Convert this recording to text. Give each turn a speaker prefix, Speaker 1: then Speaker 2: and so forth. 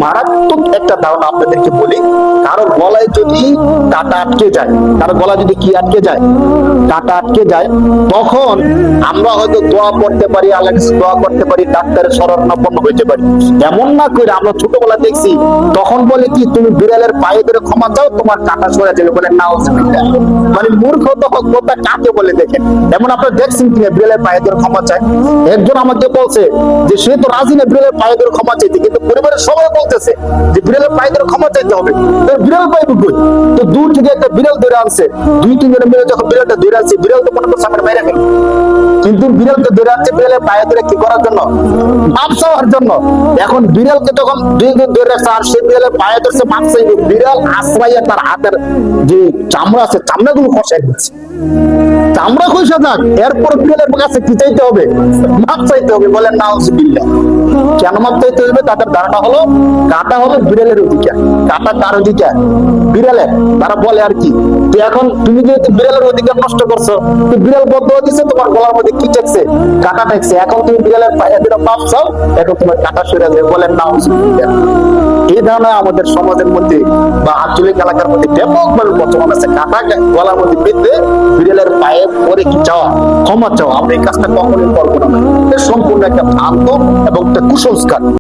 Speaker 1: মারাত্মক একটা ধারণা আপনাদেরকে বলি, কারো গলায় যদি কাটা আটকে যায়, কারো গলা যদি কি আটকে যায়, কাটা আটকে যায়, তখন আমরা হয়তো দোয়া করতে পারি, আল্লাহ কাছে দোয়া করতে পারি, ডাক্তারের শরণাপন্ন হইতে পারি। এমন না করে আমরা ছোটবেলা দেখছি, তখন বলে কি তুমি বিড়ালের পায়ে ধরে ক্ষমা চাও, তোমার কাটা সরে যাবে, বলে নাউজুবিল্লাহ। মানে মূর্খ কথা কাকে বলে দেখেন। এমন আপনারা দেখছেন কিনা বিড়ালের পায়ে ধরে ক্ষমা চায়? একজন আমাকে বলছে যে সে তো রাজি না বিড়ালের পায়ে ধরে ক্ষমা চাইতে, কিন্তু পরিবারের সবাই বলতেছে যে বিড়ালের পায়ে ধরে ক্ষমা চাইতে হবে। তো বিড়াল পাইবে কই? তো দূর থেকে একটা বিড়াল ধরে আনছে, দুই তিনজনে মিলে যখন বিড়ালটা ধরে আনছে, বিড়াল তো মনে করছে আমার মেরে ফেলবে, কিন্তু বিড়ালকে ধরে আনছে বিড়ালের পায়ে ধরে কি করার জন্য? মাপ চাওয়ার জন্য। এখন বিড়ালকে তখন দুই দিন ধরে রাখছে, আর সে বিড়ালের পায়ে ধরছে মাপ চাইবে, বিড়াল আশ্রয়া তার হাতের যে চামড়া আছে চামড়াগুলো খসাই দিচ্ছে, চামড়া খসে যাক, এরপর বিড়ালের কাছে কি চাইতে হবে? মাপ চাইতে হবে। বলেন নাউজুবিল্লাহ। কেন মাপ চাইতে হবে? তাদের ধারণা হলো কাটা হলো বিড়ালের অধিকার। কাটা কার অধিকার? বিড়ালের। তারা বলে আর কি, তো এখন তুমি যেহেতু বিড়ালের অধিকার নষ্ট করছো, তো বিড়াল বদ্ধ দিচ্ছে, তোমার গলার মধ্যে কি ঠেকছে? কাটা ঠেকছে। এখন তুমি বিড়ালের পায়ে ধরে মাপ চাও, এখন তোমার কাটা সরে যাবে। বলেন নাউজুবিল্লাহ। এই ধারণা আমাদের সমাজের মধ্যে বা আঞ্চলিক এলাকার মধ্যে ব্যাপকভাবে বর্তমান আছে। কাটা গলার মধ্যে বেঁধে বিড়ালের পায়ে পরে কি চাওয়া, ক্ষমা চাওয়া, আমরা এই কাজটা কখনোই করবো না। এটা সম্পূর্ণ একটা ভ্রান্ত এবং একটা কুসংস্কার।